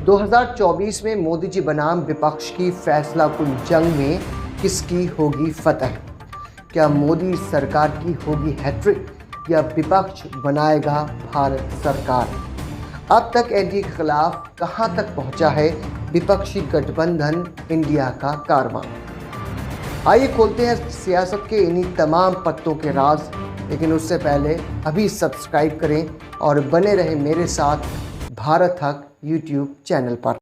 2024 में मोदी जी बनाम विपक्ष की फैसलाकुन जंग में किसकी होगी फतह? क्या मोदी सरकार की होगी हैट्रिक या विपक्ष बनाएगा भारत सरकार? अब तक एनडीए के खिलाफ कहां तक पहुंचा है विपक्षी गठबंधन इंडिया का कारवां? आइए खोलते हैं सियासत के इन्हीं तमाम पत्तों के राज, लेकिन उससे पहले अभी सब्सक्राइब करें और बने रहे मेरे साथ भारत हक यूट्यूब चैनल पर।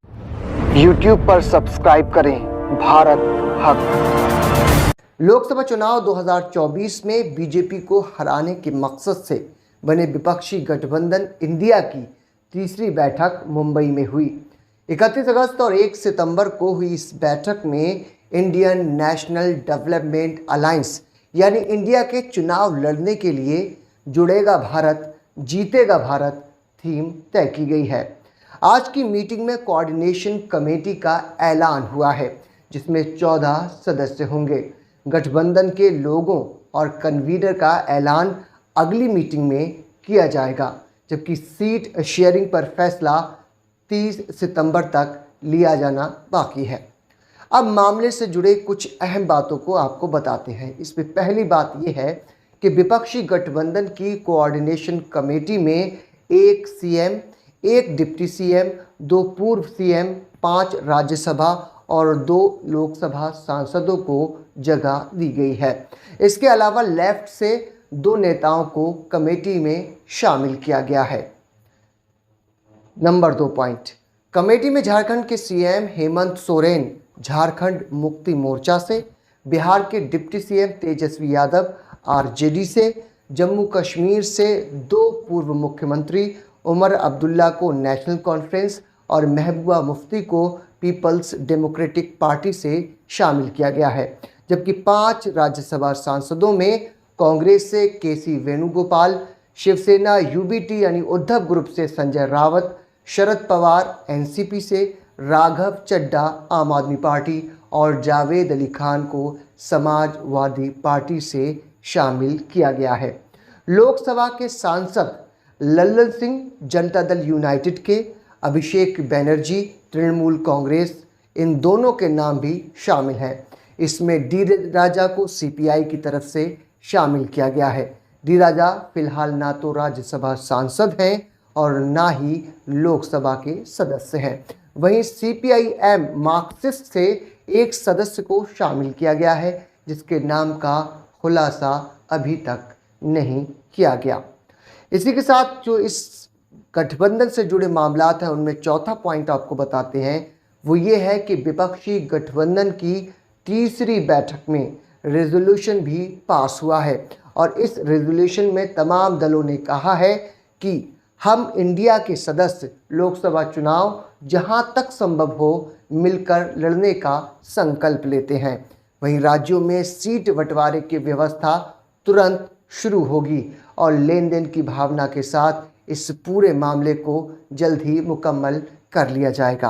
यूट्यूब पर सब्सक्राइब करें भारत हक। लोकसभा चुनाव 2024 में बीजेपी को हराने के मकसद से बने विपक्षी गठबंधन इंडिया की तीसरी बैठक मुंबई में हुई। 31 अगस्त और 1 सितंबर को हुई इस बैठक में इंडियन नेशनल डेवलपमेंट अलायंस यानी इंडिया के चुनाव लड़ने के लिए जुड़ेगा भारत, जीतेगा भारत थीम तय की गई है। आज की मीटिंग में कोऑर्डिनेशन कमेटी का ऐलान हुआ है, जिसमें 14 सदस्य होंगे। गठबंधन के लोगों और कन्वीनर का ऐलान अगली मीटिंग में किया जाएगा, जबकि सीट शेयरिंग पर फैसला 30 सितंबर तक लिया जाना बाकी है। अब मामले से जुड़े कुछ अहम बातों को आपको बताते हैं। इसमें पहली बात यह है कि विपक्षी गठबंधन की कोऑर्डिनेशन कमेटी में एक सीएम, एक डिप्टी सीएम, 2 पूर्व सीएम, 5 राज्यसभा और 2 लोकसभा सांसदों को जगह दी गई है। इसके अलावा लेफ्ट से 2 नेताओं को कमेटी में शामिल किया गया है। नंबर 2 पॉइंट, कमेटी में झारखंड के सीएम हेमंत सोरेन झारखंड मुक्ति मोर्चा से, बिहार के deputy CM Tejashwi Yadav RJD से, जम्मू कश्मीर से 2 पूर्व मुख्यमंत्री उमर अब्दुल्ला को नेशनल कॉन्फ्रेंस और महबूबा मुफ्ती को पीपल्स डेमोक्रेटिक पार्टी से शामिल किया गया है। जबकि 5 राज्यसभा सांसदों में कांग्रेस से केसी वेणुगोपाल, शिवसेना यूबीटी यानी उद्धव ग्रुप से संजय रावत, शरद पवार एनसीपी से, राघव चड्ढा आम आदमी पार्टी और जावेद अली खान को समाजवादी पार्टी से शामिल किया गया है। लोकसभा के सांसद लल्लन सिंह जनता दल यूनाइटेड के, अभिषेक बनर्जी तृणमूल कांग्रेस, इन दोनों के नाम भी शामिल हैं। इसमें डी राजा को सीपीआई की तरफ से शामिल किया गया है। डी राजा फिलहाल ना तो राज्यसभा सांसद हैं और ना ही लोकसभा के सदस्य हैं। वहीं सीपीआई-एम मार्क्सिस्ट से एक सदस्य को शामिल किया गया है, जिसके नाम का खुलासा अभी तक नहीं किया गया। इसी के साथ जो इस गठबंधन से जुड़े मामलात हैं, उनमें चौथा पॉइंट आपको बताते हैं, वो ये है कि विपक्षी गठबंधन की तीसरी बैठक में रेजोल्यूशन भी पास हुआ है और इस रेजोल्यूशन में तमाम दलों ने कहा है कि हम इंडिया के सदस्य लोकसभा चुनाव जहां तक संभव हो मिलकर लड़ने का संकल्प लेते हैं। वहीं राज्यों में सीट बंटवारे की व्यवस्था तुरंत शुरू होगी और लेन देन की भावना के साथ इस पूरे मामले को जल्द ही मुकम्मल कर लिया जाएगा।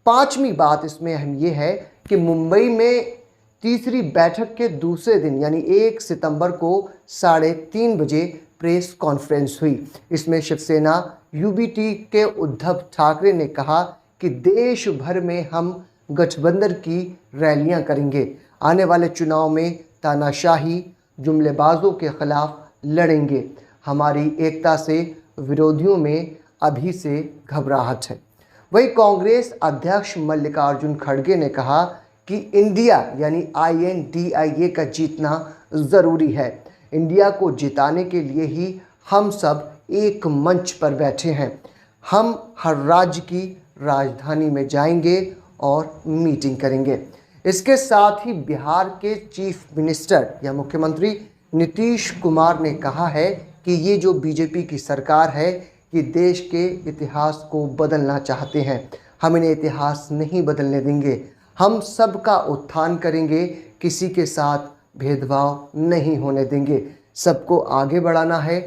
5वीं बात इसमें अहम ये है कि मुंबई में तीसरी बैठक के दूसरे दिन यानी 1 सितंबर को 3:30 बजे प्रेस कॉन्फ्रेंस हुई। इसमें शिवसेना यूबीटी के उद्धव ठाकरे ने कहा कि देश भर में हम गठबंधन की रैलियां करेंगे, आने वाले चुनाव में तानाशाही जुमलेबाजों के खिलाफ लड़ेंगे, हमारी एकता से विरोधियों में अभी से घबराहट है। वहीं कांग्रेस अध्यक्ष मल्लिकार्जुन खड़गे ने कहा कि इंडिया यानी INDIA का जीतना ज़रूरी है। इंडिया को जिताने के लिए ही हम सब एक मंच पर बैठे हैं। हम हर राज्य की राजधानी में जाएंगे और मीटिंग करेंगे। इसके साथ ही बिहार के चीफ मिनिस्टर या मुख्यमंत्री नीतीश कुमार ने कहा है कि ये जो बीजेपी की सरकार है, ये देश के इतिहास को बदलना चाहते हैं। हम इन्हें इतिहास नहीं बदलने देंगे। हम सबका उत्थान करेंगे, किसी के साथ भेदभाव नहीं होने देंगे। सबको आगे बढ़ाना है।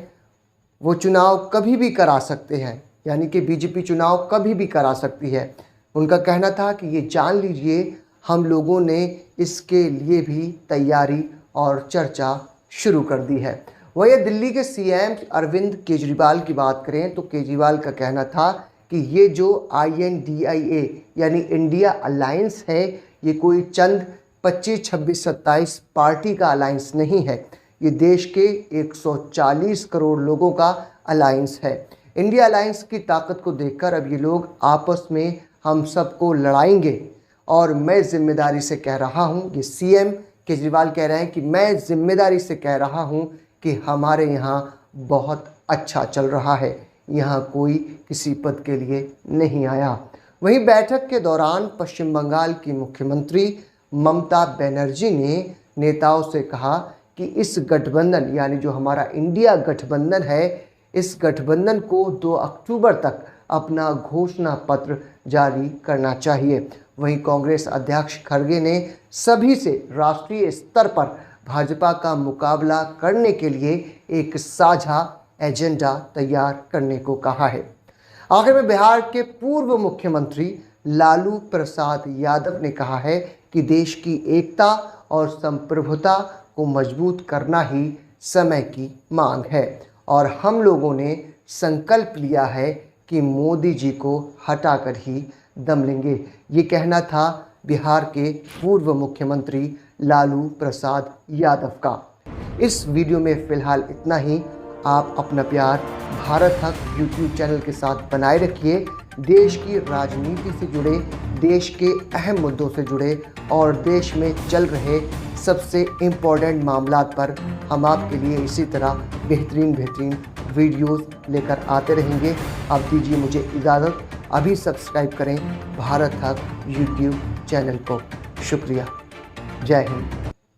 वो चुनाव कभी भी करा सकते हैं, यानी कि बीजेपी चुनाव कभी भी करा सकती है। उनका कहना था कि ये जान लीजिए हम लोगों ने इसके लिए भी तैयारी और चर्चा शुरू कर दी है। वहीं दिल्ली के सीएम अरविंद केजरीवाल की बात करें तो केजरीवाल का कहना था कि ये जो INDIA यानी इंडिया अलायंस है, ये कोई चंद 25, 26, 27 पार्टी का अलायंस नहीं है। ये देश के 140 करोड़ लोगों का अलायंस है। इंडिया अलायंस की ताकत को देखकर अब ये लोग आपस में हम सबको लड़ाएंगे। और मैं जिम्मेदारी से कह रहा हूँ, ये CM केजरीवाल कह रहे हैं कि मैं जिम्मेदारी से कह रहा हूँ कि हमारे यहाँ बहुत अच्छा चल रहा है, यहाँ कोई किसी पद के लिए नहीं आया। वहीं बैठक के दौरान पश्चिम बंगाल की मुख्यमंत्री ममता बनर्जी ने नेताओं से कहा कि इस गठबंधन यानी जो हमारा इंडिया गठबंधन है, इस गठबंधन को 2 अक्टूबर तक अपना घोषणा पत्र जारी करना चाहिए। वहीं कांग्रेस अध्यक्ष खड़गे ने सभी से राष्ट्रीय स्तर पर भाजपा का मुकाबला करने के लिए एक साझा एजेंडा तैयार करने को कहा है। आखिर में बिहार के पूर्व मुख्यमंत्री लालू प्रसाद यादव ने कहा है कि देश की एकता और संप्रभुता को मजबूत करना ही समय की मांग है और हम लोगों ने संकल्प लिया है कि मोदी जी को हटाकर ही दम लेंगे। ये कहना था बिहार के पूर्व मुख्यमंत्री लालू प्रसाद यादव का। इस वीडियो में फ़िलहाल इतना ही। आप अपना प्यार भारत हक YouTube चैनल के साथ बनाए रखिए। देश की राजनीति से जुड़े, देश के अहम मुद्दों से जुड़े और देश में चल रहे सबसे इम्पोर्टेंट मामलात पर हम आपके लिए इसी तरह बेहतरीन वीडियोस लेकर आते रहेंगे। अब दीजिए मुझे इजाज़त। अभी सब्सक्राइब करें भारत हक YouTube चैनल को। शुक्रिया। जय हिंद।